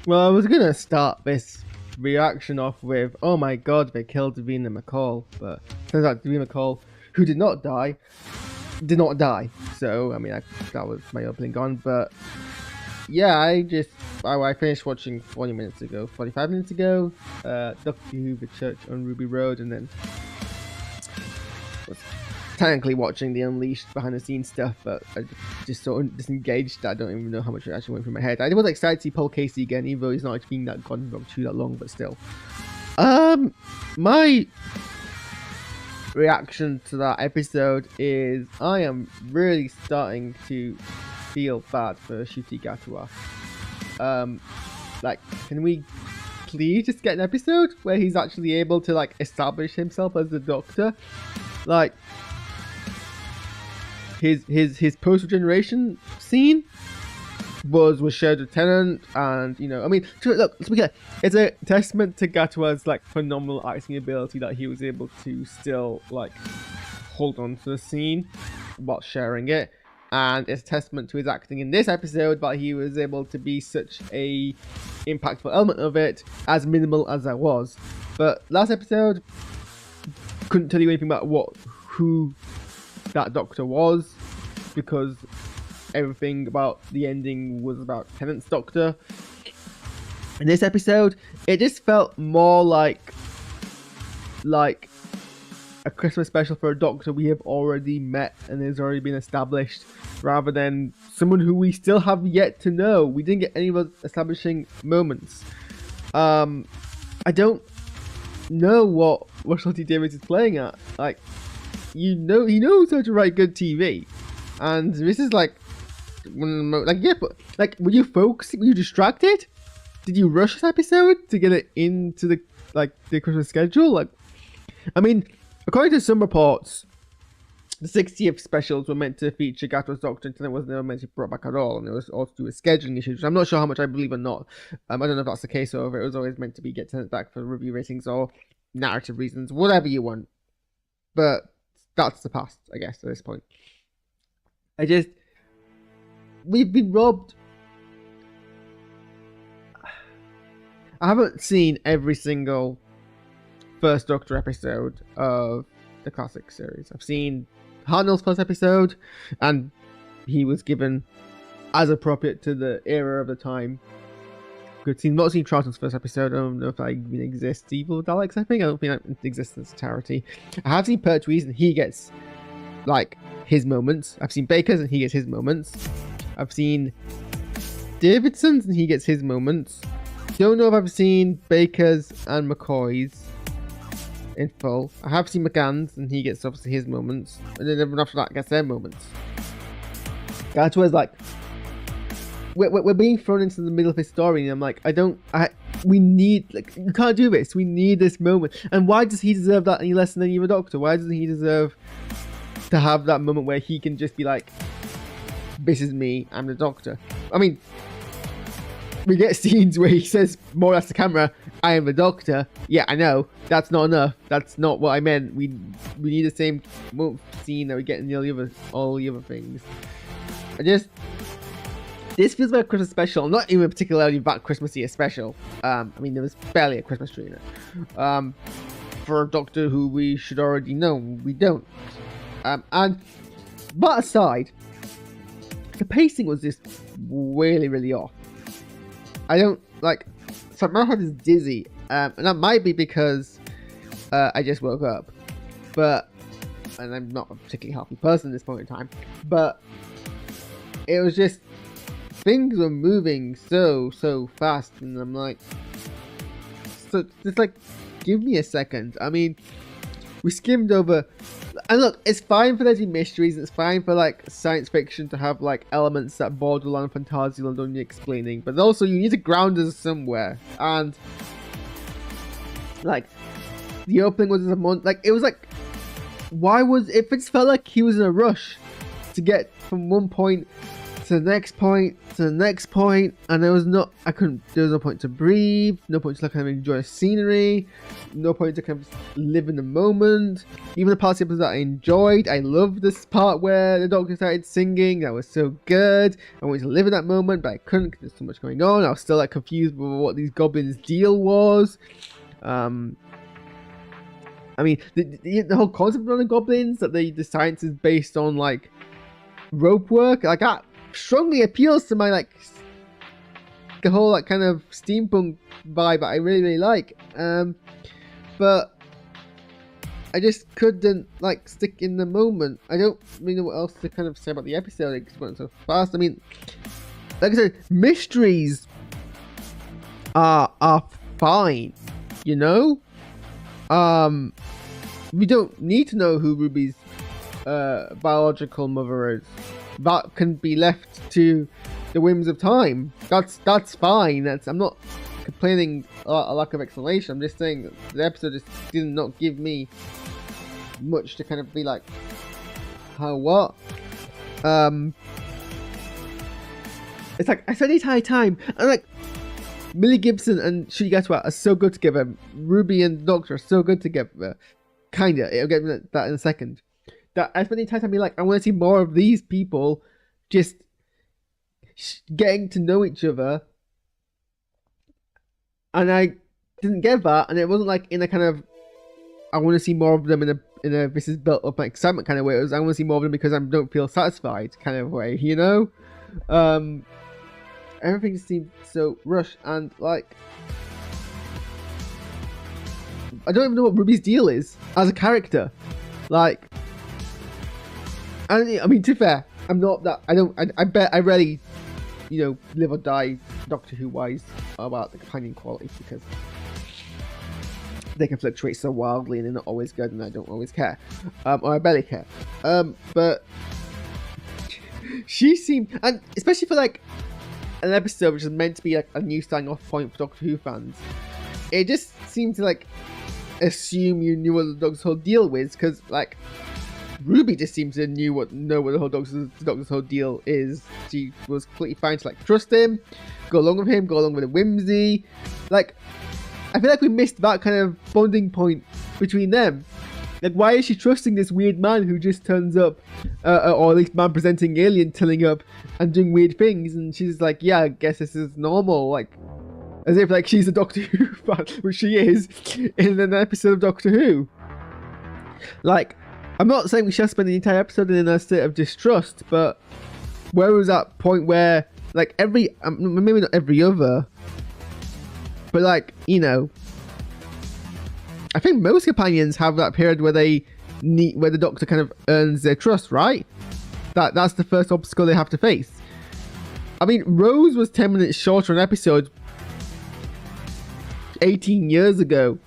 Well, I was gonna start this reaction off with, "Oh my God, they killed Davina McCall," but turns out Davina McCall, who did not die, did not die. So I mean, that was my opening on. But yeah, I finished watching 40 minutes ago, 45 minutes ago, Doctor Who: The Church on Ruby Road, and then was technically watching the Unleashed behind the scenes stuff, but I just sort of disengaged. I don't even know how much it actually went through my head. I was excited to see Paul Casey again, even though he's not actually been that gone too that long, but still. My reaction to that episode is I am really starting to feel bad for Shuti Gatwa. Like, can we please just get an episode where he's actually able to like establish himself as the Doctor? Like, his post regeneration scene was shared with Tennant, and you know, I mean, look, let's be clear, it's a testament to Gatwa's like phenomenal acting ability that he was able to still like hold on to the scene while sharing it, and it's a testament to his acting in this episode that he was able to be such a impactful element of it, as minimal as that was. But last episode couldn't tell you anything about who that Doctor was, because everything about the ending was about Tennant's Doctor. In this episode, it just felt more like a Christmas special for a Doctor we have already met and has already been established, rather than someone who we still have yet to know. We didn't get any of those establishing moments. I don't know what Russell T Davies is playing at. Like, you know, he knows how to write good TV, and this is like yeah, but like, were you focused? Were you distracted? Did you rush this episode to get it into the Christmas schedule? Like, I mean, according to some reports, the 60th specials were meant to feature Gatwa's Doctor, and it was never meant to be brought back at all, and it was also to do with scheduling issues, which I'm not sure how much I believe or not. I don't know if that's the case, or if it was always meant to be get Tennant back for review ratings or narrative reasons, whatever you want. But that's the past, I guess, at this point. We've been robbed. I haven't seen every single First Doctor episode of the classic series. I've seen Hartnell's first episode, and he was given as appropriate to the era of the time. Not seen Charlton's first episode. I don't know if that even exists. Evil Daleks, I think. I don't think that exists as a charity. I have seen Pertwee's, and he gets like his moments. I've seen Baker's, and he gets his moments. I've seen Davidson's, and he gets his moments. Don't know if I've seen Baker's and McCoy's in full. I have seen McGann's, and he gets obviously his moments, and then everyone after that gets their moments. That's where it's like we're being thrown into the middle of his story, and I'm like, we need, like, you can't do this. We need this moment. And why does he deserve that any less than any other Doctor? Why doesn't he deserve to have that moment where he can just be like, "This is me, I'm the Doctor"? I mean, we get scenes where he says more or less to camera, "I am the Doctor." Yeah, I know. That's not enough. That's not what I meant. We need the same scene that we get in all the other things. This feels like a Christmas special, not even particularly that Christmassy a special. I mean, there was barely a Christmas tree in it. For a Doctor who we should already know, we don't. But aside, the pacing was just really, really off. I don't like. So my head is dizzy, and that might be because I just woke up. And I'm not a particularly healthy person at this point in time. But it was just, things were moving so fast, and I'm like, so just like, give me a second. I mean, we skimmed over. And look, it's fine for there to be mysteries, it's fine for like science fiction to have like elements that border on fantastical and don't need explaining, but also you need to ground us somewhere. And like, the opening was a month, like, it was like, why was it just felt like he was in a rush to get from one point to the next point, and there was no point to breathe, no point to kind of enjoy the scenery, no point to kind of live in the moment. Even the parts of the episode that I enjoyed, I loved this part where the Doctor started singing. That was so good. I wanted to live in that moment, but I couldn't because there's so much going on. I was still like confused with what these goblins' deal was. I mean, the whole concept of the goblins, that the science is based on like rope work, like that strongly appeals to my like the whole like kind of steampunk vibe that I really like. But I just couldn't like stick in the moment. I don't really know what else to kind of say about the episode. It went so fast. I mean, like I said, mysteries are fine, you know. We don't need to know who Ruby's biological mother is. That can be left to the whims of time. That's fine. I'm not complaining a lack of explanation. I'm just saying that the episode just did not give me much to kind of be like, how what? It's like I said the entire time. I'm like, Millie Gibson and Shuri Gatwa are so good together. Ruby and the Doctor are so good together. Kinda. I'll get to that in a second. That I spent the entire time being like, I want to see more of these people just getting to know each other. And I didn't get that, and it wasn't like in a kind of I want to see more of them in a this is built up my excitement kind of way. It was I want to see more of them because I don't feel satisfied kind of way, you know? Everything seemed so rushed, and like I don't even know what Ruby's deal is as a character. Like, I mean, to be fair, I'm not that. I bet I rarely, you know, live or die Doctor Who wise about the companion qualities because they can fluctuate so wildly and they're not always good, and I don't always care, or I barely care. But she seemed, and especially for like an episode which is meant to be like a new starting off point for Doctor Who fans, it just seemed to like assume you knew what the Doctor's whole deal was, because like Ruby just seems to know what the whole Doctor's whole deal is. She was completely fine to like trust him, go along with him, go along with the whimsy. Like, I feel like we missed that kind of bonding point between them. Like, why is she trusting this weird man who just turns up, or at least man presenting alien turning up and doing weird things, and she's like, yeah, I guess this is normal, like, as if like she's a Doctor Who fan, which she is, in an episode of Doctor Who. Like, I'm not saying we should spend the entire episode in a state of distrust, but where was that point where, like, maybe not every other, but like, you know, I think most companions have that period where where the Doctor kind of earns their trust, right? That's the first obstacle they have to face. I mean, Rose was 10 minutes shorter an episode 18 years ago,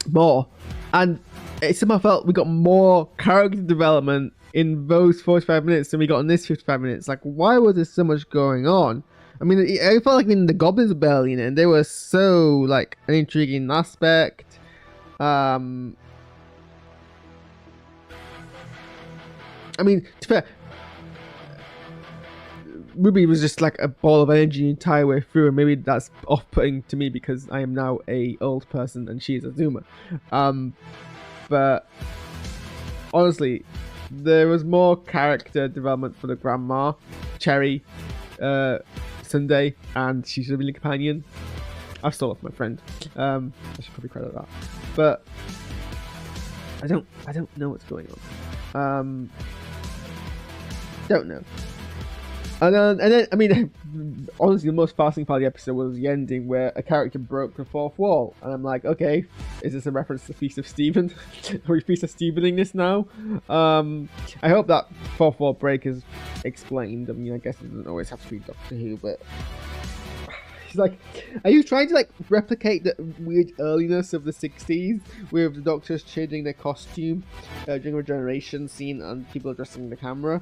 more, and it somehow felt we got more character development in those 45 minutes than we got in this 55 minutes. Like, why was there so much going on? I mean, I felt like the Goblins were barely in it, and they were so like an intriguing aspect. I mean, to be fair, Ruby was just like a ball of energy the entire way through, and maybe that's off-putting to me because I am now a old person and she is a Zoomer. But honestly, there was more character development for the Grandma, Cherry, Sunday, and she's a really companion. I've still lost my friend. I should probably credit that, but I don't know what's going on. Don't know. And then, I mean, honestly, the most fascinating part of the episode was the ending where a character broke the fourth wall. And I'm like, okay, is this a reference to Feast of Stephen? Are we Feast of Stephening this now? I hope that fourth wall break is explained. I mean, I guess it doesn't always have to be Doctor Who, but he's like, are you trying to like replicate the weird earliness of the 60s with the Doctors changing their costume during a regeneration scene and people addressing the camera?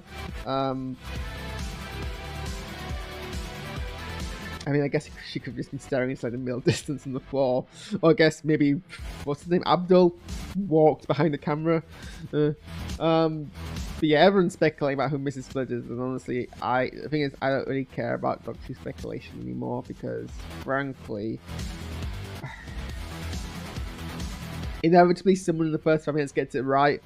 I mean, I guess she could have just been staring inside the middle distance on the floor. Or I guess maybe, what's his name? Abdul walked behind the camera. But yeah, everyone's speculating about who Mrs. Split is, and honestly, the thing is, I don't really care about Doctor Who speculation anymore because, frankly, inevitably someone in the first 5 minutes gets it right,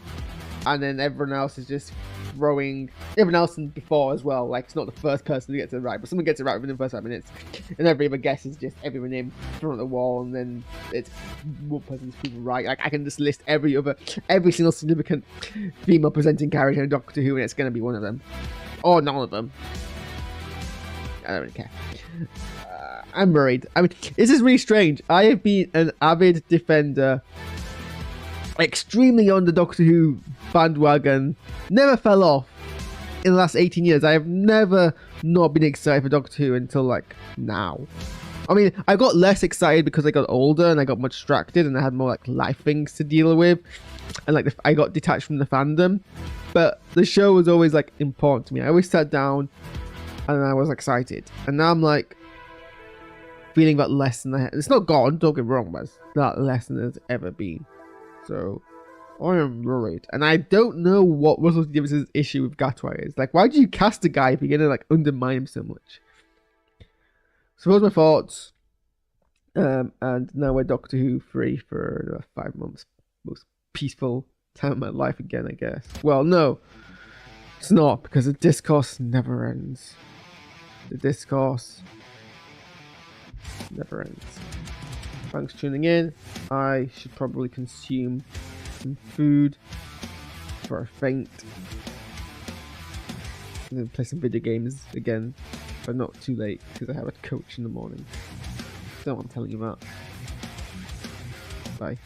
and then everyone else is just throwing everyone else in before as well. Like, it's not the first person who gets it right, but someone gets it right within the first 5 minutes, and every other guess is just everyone in front of the wall, and then it's one person's proven right. Like, I can just list every single significant female presenting character in Doctor Who, and it's going to be one of them, or none of them. I don't really care. I'm worried. I mean, this is really strange. I have been an avid defender, extremely on the Doctor Who bandwagon, never fell off in the last 18 years. I have never not been excited for Doctor Who until like now. I mean, I got less excited because I got older and I got more distracted and I had more like life things to deal with, and like I got detached from the fandom. But the show was always like important to me. I always sat down and I was excited, and now I'm like feeling that less than I had. It's not gone, don't get me wrong, but it's not less than it's ever been. So I am worried, and I don't know what Russell T Davies's issue with Gatwa is. Like, why do you cast a guy if you're gonna like undermine him so much? So those are my thoughts. And now we're Doctor Who free for 5 months. Most peaceful time of my life again, I guess. Well, no, it's not, because the discourse never ends. The discourse never ends. Thanks for tuning in. I should probably consume some food before I faint. And then play some video games again, but not too late because I have a coach in the morning. Don't want to tell you that. Bye.